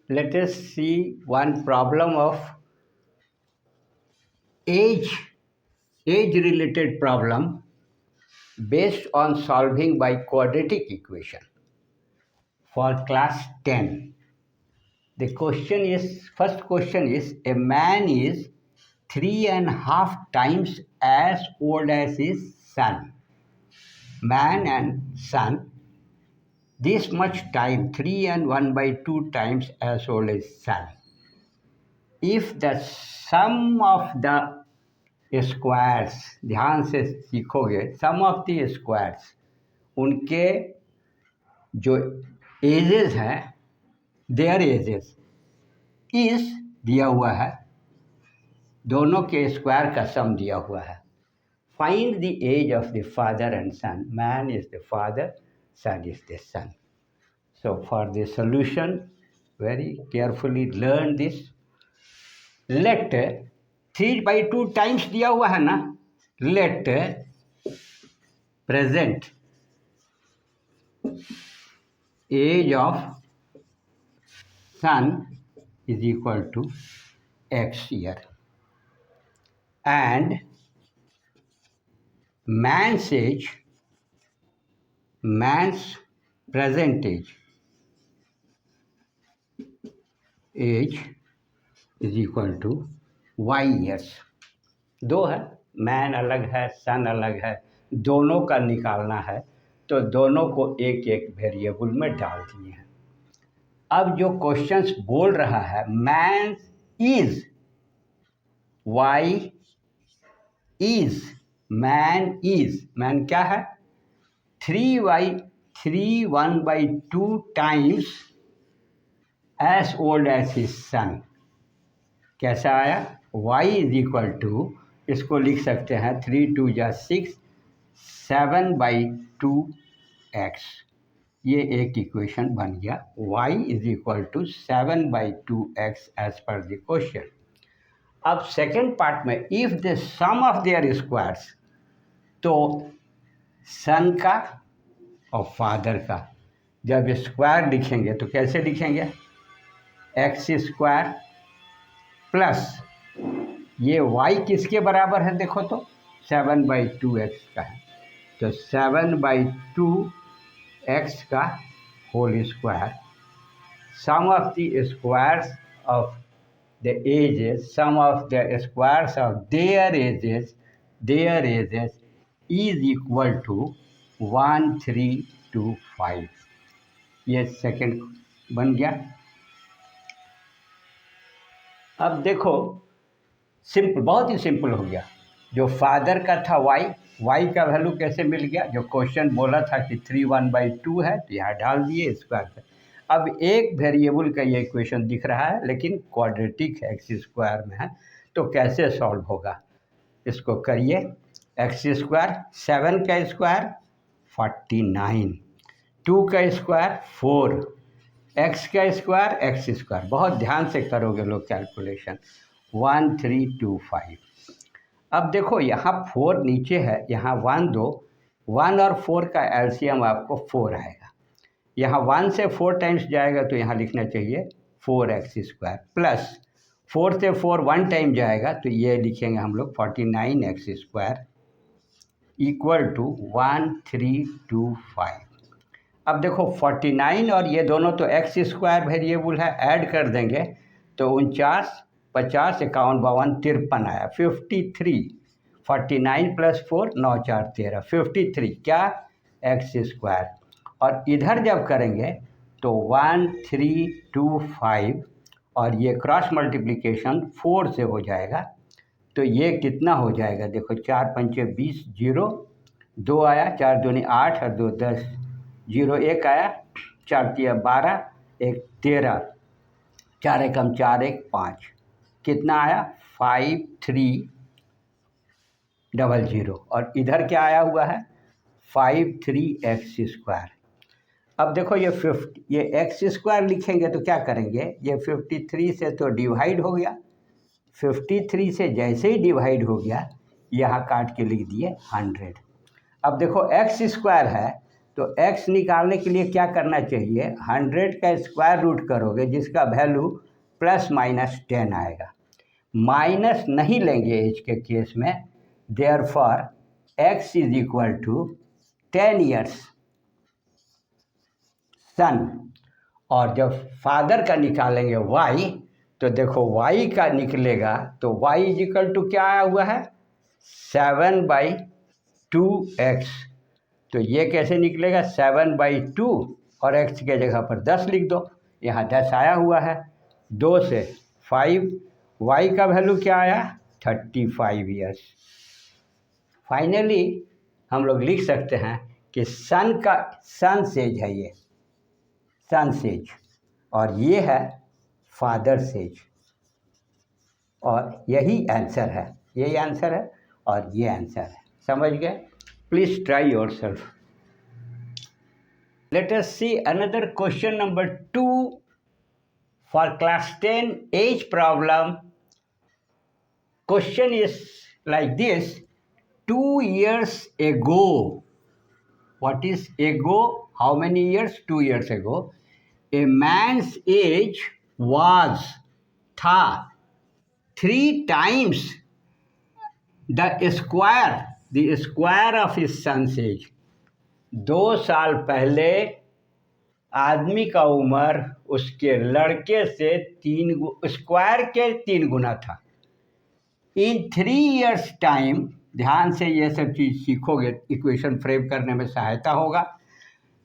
Let us see one problem of age related problem based on solving by quadratic equation for class 10. The question is, first question is, a man is 3.5 times as old as his son. Man and son, this much time, 3 and 1/2 times as old as son. If the sum of the squares, ध्यान से सीखोगे, सम of the squares, उनके जो edges हैं, there edges इस दिया हुआ है, दोनों के स्क्वायर का सम दिया हुआ है. Find the age of the father and son. Man is the father, son is the son. So for the solution very carefully learn this. Let 3/2 times दिया हुआ है ना. Let present age of son is equal to x year and man's age, man's present age is equal to y years. दो है, man अलग है, सन अलग है, दोनों का निकालना है तो दोनों को एक एक वेरिएबल में डाल दिए हैं. अब जो क्वेश्चंस बोल रहा है man is, y is, man is, man क्या है 1/2 times as old as his son. कैसा आया? y इज इक्वल टू, इसको लिख सकते हैं 3 2 जा 6, 7/2x. ये एक इक्वेशन बन गया. y is equal to 7/2x as per the question. अब सेकेंड पार्ट में if the sum of their squares, तो सन का और फादर का जब स्क्वायर लिखेंगे तो कैसे लिखेंगे? एक्स स्क्वायर प्लस ये y किसके बराबर है देखो तो 7/2x का है, तो 7/2x का whole square. Sum of the squares of the ages, sum of the squares of their ages is equal to 1325. ये सेकंड बन गया. अब देखो सिंपल, बहुत ही सिंपल हो गया. जो फादर का था y का वैल्यू कैसे मिल गया? जो क्वेश्चन बोला था कि 3 1/2 है तो यहाँ डाल दिए स्क्वायर पे. अब एक वेरिएबल का ये इक्वेशन दिख रहा है लेकिन क्वाड्रेटिक है, एक्स स्क्वायर में है, तो कैसे सॉल्व होगा? इसको करिए. एक्स स्क्वायर, 7 का स्क्वायर 49, 2 का स्क्वायर 4, एक्स का स्क्वायर एक्स स्क्वायर. बहुत ध्यान से करोगे लोग कैलकुलेशन. 1325. अब देखो यहाँ 4 नीचे है, यहाँ 1 2, 1 और 4 का एलसीएम आपको 4 आएगा. यहाँ 1 से 4 टाइम्स जाएगा तो यहाँ लिखना चाहिए 4x स्क्वायर प्लस 4 से 4 1 टाइम जाएगा तो ये लिखेंगे हम लोग 49x स्क्वायर इक्वल टू 1325. अब देखो 49 और ये दोनों तो x स्क्वायर वेरिएबल है, ऐड कर देंगे तो 49 50 51 52 53 आया. 53, 49 प्लस 4 9 4 13, 53 क्या x स्क्वायर. और इधर जब करेंगे तो 1325 और ये क्रॉस मल्टीप्लिकेशन 4 से हो जाएगा तो ये कितना हो जाएगा? देखो 4 5 20, 0 2 आया, 4 दूनी 8 और 2 10, 0 1 आया, 4 3 12, 1 13, 4 एकम 4 1 5, कितना आया? 5300. और इधर क्या आया हुआ है? 53x square. अब देखो ये एक्स स्क्वायर लिखेंगे तो क्या करेंगे? ये 53 से तो डिवाइड हो गया, 53 से जैसे ही डिवाइड हो गया यहाँ काट के लिख दिए 100. अब देखो एक्स स्क्वायर है तो x निकालने के लिए क्या करना चाहिए, 100 का स्क्वायर रूट करोगे जिसका वैल्यू ±10 आएगा। माइनस नहीं लेंगे एज के केस में, therefore x is equal to 10 years son. और जब फादर का निकालेंगे y, तो देखो y का निकलेगा तो y इज इक्वल टू क्या आया हुआ है, 7/2x। तो ये कैसे निकलेगा, 7/2 और x के जगह पर 10 लिख दो, यहाँ 10 आया हुआ है, 2 से 5, y का वैल्यू क्या आया, 35 ईयर्स। फाइनली हम लोग लिख सकते हैं कि सन एज है, ये सन एज और ये है फादर एज, और यही आंसर है, यही आंसर है और ये आंसर है। समझ गए? Please try yourself. Let us see another question number 2 for class 10 age problem. Question is like this: 2 years ago, what is ago? How many years? 2 years ago, a man's age was था 3 times the square of his son's age. 2 साल पहले आदमी का उम्र उसके लड़के से square के 3 गुना था। इन 3 years टाइम, ध्यान से ये सब चीज़ सीखोगे, इक्वेशन फ्रेम करने में सहायता होगा।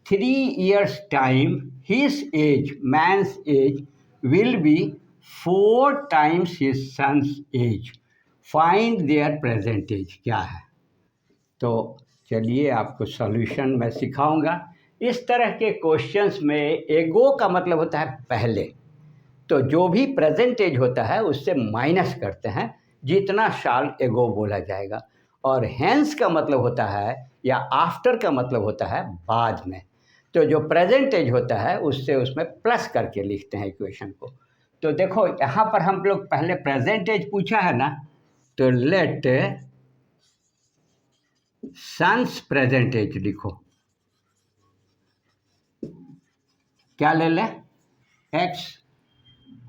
3 years time his age, man's age will be 4 times his son's age. Find their present age क्या है। तो चलिए आपको सॉल्यूशन मैं सिखाऊंगा। इस तरह के क्वेश्चंस में एगो का मतलब होता है पहले, तो जो भी प्रेजेंट एज होता है उससे माइनस करते हैं, जितना साल एगो बोला जाएगा। और हेंस का मतलब होता है या आफ्टर का मतलब होता है बाद में। तो जो प्रेजेंट एज होता है उससे उसमें प्लस करके लिखते हैं इक्वेशन को। तो देखो यहाँ पर हम लोग पहले प्रेजेंट एज पूछा है ना, तो लेट सन्स प्रेजेंट एज लिखो। क्या ले लें, x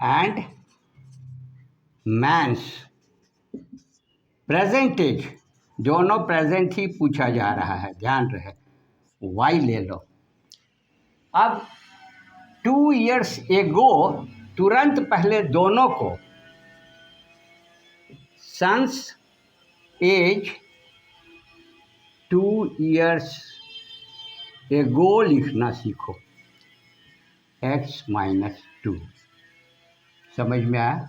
and man's present age, दोनों प्रेजेंट ही पूछा जा रहा है, ध्यान रहे। वाई ले लो। अब 2 years एगो, तुरंत पहले दोनों को सन्स एज 2 years एगो लिखना सीखो, x - 2। समझ में आया?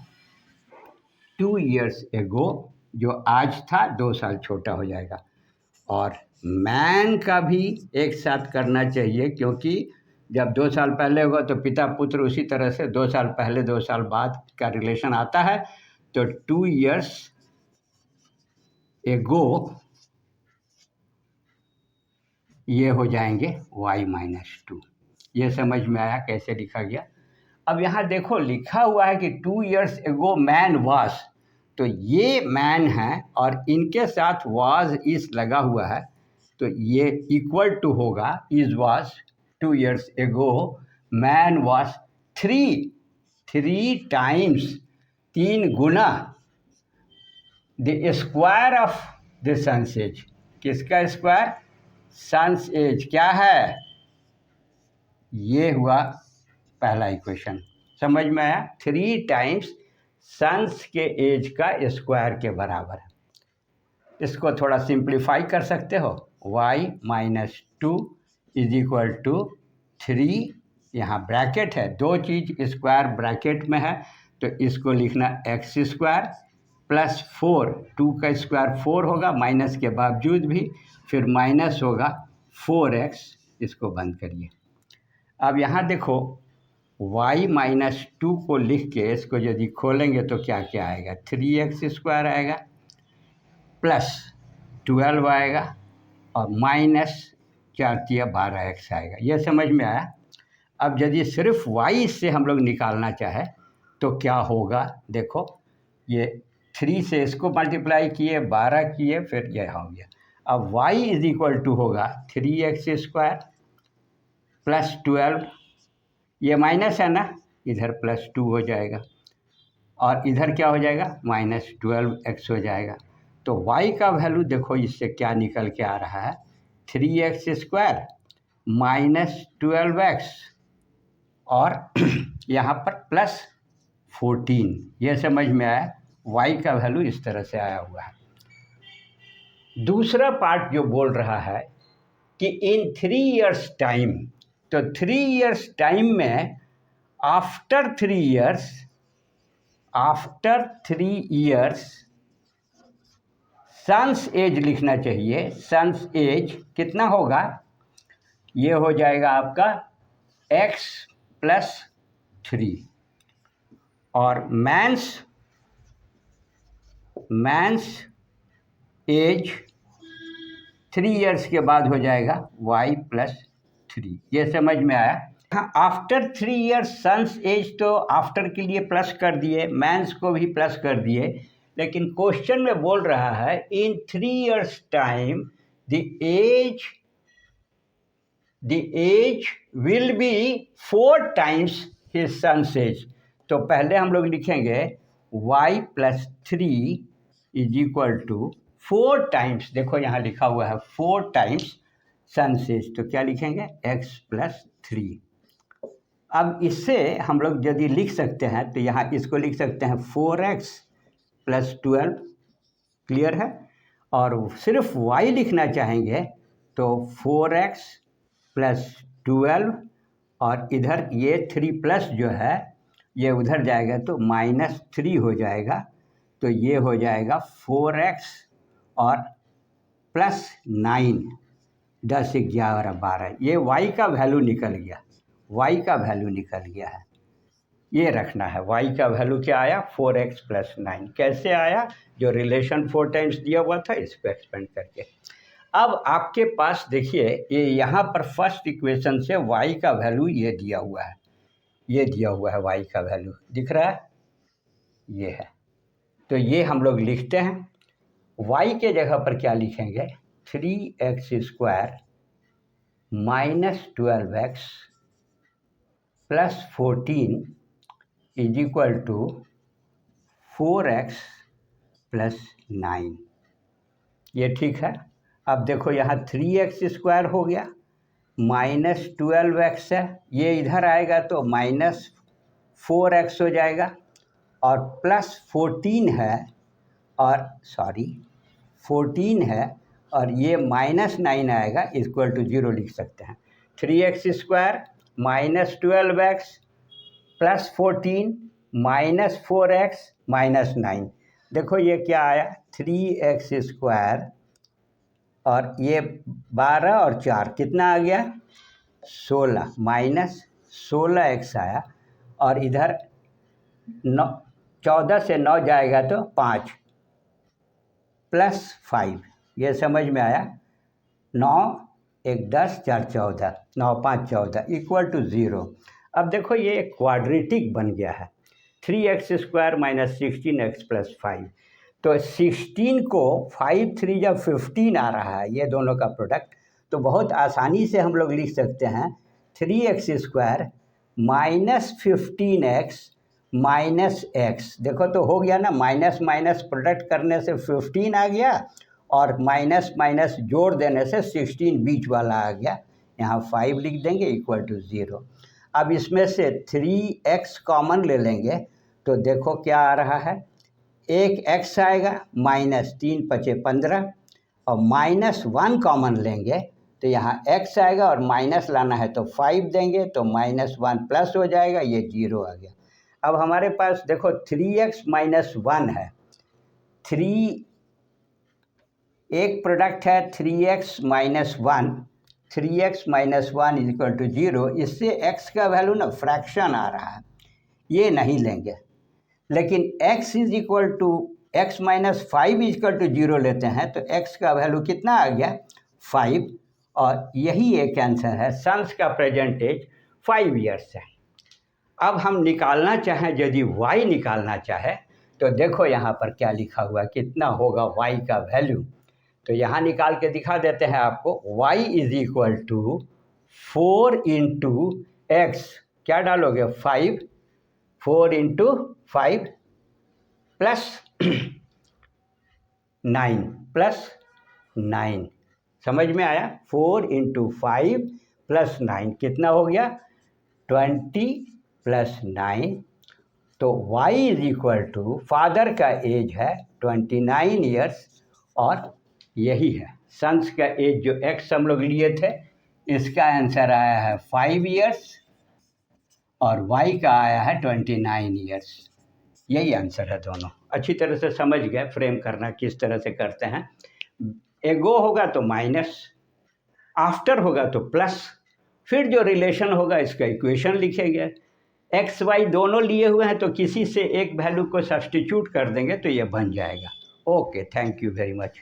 2 years एगो जो आज था 2 साल छोटा हो जाएगा। और मैन का भी एक साथ करना चाहिए, क्योंकि जब 2 साल पहले होगा तो पिता पुत्र उसी तरह से 2 साल पहले 2 साल बाद का रिलेशन आता है। तो 2 years एगो ये हो जाएंगे y - 2। ये समझ में आया कैसे लिखा गया? अब यहाँ देखो लिखा हुआ है कि 2 years एगो मैन वाज, तो ये मैन है और इनके साथ वाज इस लगा हुआ है, तो ये इक्वल टू होगा is was. 2 years ago man was 3 times, 3 गुना the square of the son's age. किसका स्क्वायर? सन्स एज क्या है? ये हुआ पहला इक्वेशन। समझ में आया? 3 टाइम्स सन्स के एज का स्क्वायर के बराबर है। इसको थोड़ा सिंप्लीफाई कर सकते हो, y - 2 इज इक्वल टू 3, यहाँ ब्रैकेट है, 2 चीज़ स्क्वायर ब्रैकेट में है, तो इसको लिखना x² प्लस 4, 2 का स्क्वायर 4 होगा माइनस के बावजूद भी, फिर माइनस होगा 4x, इसको बंद करिए। अब यहाँ देखो y - 2 को लिख के इसको यदि खोलेंगे तो क्या क्या आएगा, 3x² आएगा प्लस 12 आएगा और माइनस 4 × 12x आएगा। यह समझ में आया? अब यदि सिर्फ y से हम लोग निकालना चाहे तो क्या होगा, देखो ये 3 से इसको मल्टीप्लाई किए, 12 किए, फिर यह हो गया। अब y इज इक्वल टू होगा 3x² +12, ये माइनस है ना, इधर +2 हो जाएगा और इधर क्या हो जाएगा, -12x हो जाएगा। तो y का वैल्यू देखो इससे क्या निकल के आ रहा है, 3x² -12x और यहाँ पर +14, ये समझ में आया। y का वैल्यू इस तरह से आया हुआ है। दूसरा पार्ट जो बोल रहा है कि इन 3 इयर्स टाइम, तो 3 इयर्स टाइम में आफ्टर 3 इयर्स सन्स एज लिखना चाहिए। सन्स एज कितना होगा, ये हो जाएगा आपका x+3 और मैंस एज 3 इयर्स के बाद हो जाएगा y+3, ये समझ में आया। हाँ, आफ्टर 3 इयर्स सन्स एज, तो आफ्टर के लिए प्लस कर दिए, मैंस को भी प्लस कर दिए, लेकिन क्वेश्चन में बोल रहा है in 3 years time the age will be 4 times his son's age. तो पहले हम लोग लिखेंगे y+3 = 4 टाइम्स, देखो यहाँ लिखा हुआ है 4 टाइम्स सन्स एज, तो क्या लिखेंगे, x+3। अब इससे हम लोग यदि लिख सकते हैं तो यहाँ इसको लिख सकते हैं 4x+12, क्लियर है। और सिर्फ y लिखना चाहेंगे तो 4x+12 और इधर ये 3+ जो है ये उधर जाएगा तो -3 हो जाएगा, तो ये हो जाएगा 4x और +9, 10, 11, 12, ये y का वैल्यू निकल गया, y का वैल्यू निकल गया है। ये रखना है, y का वैल्यू क्या आया, 4x + 9। कैसे आया, जो रिलेशन 4 टाइम्स दिया हुआ था इसको एक्सपेंड करके। अब आपके पास देखिए ये यहाँ पर फर्स्ट इक्वेशन से y का वैल्यू ये दिया हुआ है, ये दिया हुआ है y का वैल्यू दिख रहा है, ये है। तो ये हम लोग लिखते हैं, y के जगह पर क्या लिखेंगे, 3x² -12x +14 = 4x + 9, ये ठीक है। अब देखो यहाँ 3x² हो गया, -12x है, ये इधर आएगा तो -4x हो जाएगा और +14 है, और 14 है और ये -9 आएगा, =0 लिख सकते हैं। 3x² -12x +14 -4x -9, देखो ये क्या आया, 3x² और ये 12 और 4 कितना आ गया, 16, -16x आया और इधर 14 से 9 जाएगा तो 5 +5, ये समझ में आया। 9, 1, 10, 4, 14, 9, 5, 14 = 0। अब देखो ये एक क्वाड्रेटिक बन गया है, 3x² -16x + 5, तो 16 को 5 3 जब 15 आ रहा है, ये दोनों का प्रोडक्ट, तो बहुत आसानी से हम लोग लिख सकते हैं 3x² -15x -x, देखो तो हो गया ना, माइनस माइनस प्रोडक्ट करने से 15 आ गया और माइनस माइनस जोड़ देने से 16 बीच वाला आ गया, यहाँ 5 लिख देंगे =0। अब इसमें से 3x कॉमन ले लेंगे तो देखो क्या आ रहा है, एक x आएगा, -3 × 5 = 15 और -1 कॉमन लेंगे तो यहाँ x आएगा और माइनस लाना है तो 5 देंगे तो -1 प्लस हो जाएगा, ये 0 आ गया। अब हमारे पास देखो 3x - 1 है, 3 एक प्रोडक्ट है 3x - 1, 3x - 1 = 0, इससे x का वैल्यू ना फ्रैक्शन आ रहा है, ये नहीं लेंगे। लेकिन x x - 5 = 0 लेते हैं तो x का वैल्यू कितना आ गया, 5, और यही एक आंसर है। सन्स का प्रेजेंट एज 5 इयर्स है। अब हम निकालना चाहें, यदि y निकालना चाहे तो देखो यहाँ पर क्या लिखा हुआ, कितना होगा y का वैल्यू, तो यहाँ निकाल के दिखा देते हैं आपको। y = 4 इंटू एक्स, क्या डालोगे 5, 4 इंटू 5 प्लस 9 प्लस 9, समझ में आया? 4 इंटू 5 प्लस 9 कितना हो गया? 20 प्लस 9। तो y is equal to, father का एज है 29 ईयर्स और यही है सन्स का एज जो x हम लोग लिए थे, इसका आंसर आया है 5 ईयर्स और y का आया है 29 ईयर्स। यही आंसर है दोनों। अच्छी तरह से समझ गए फ्रेम करना किस तरह से करते हैं। एगो होगा तो माइनस, आफ्टर होगा तो प्लस, फिर जो रिलेशन होगा इसका इक्वेशन लिखेंगे। एक्स वाई दोनों लिए हुए हैं तो किसी से एक वैल्यू को सब्स्टिट्यूट कर देंगे तो ये बन जाएगा। Okay, thank you very much.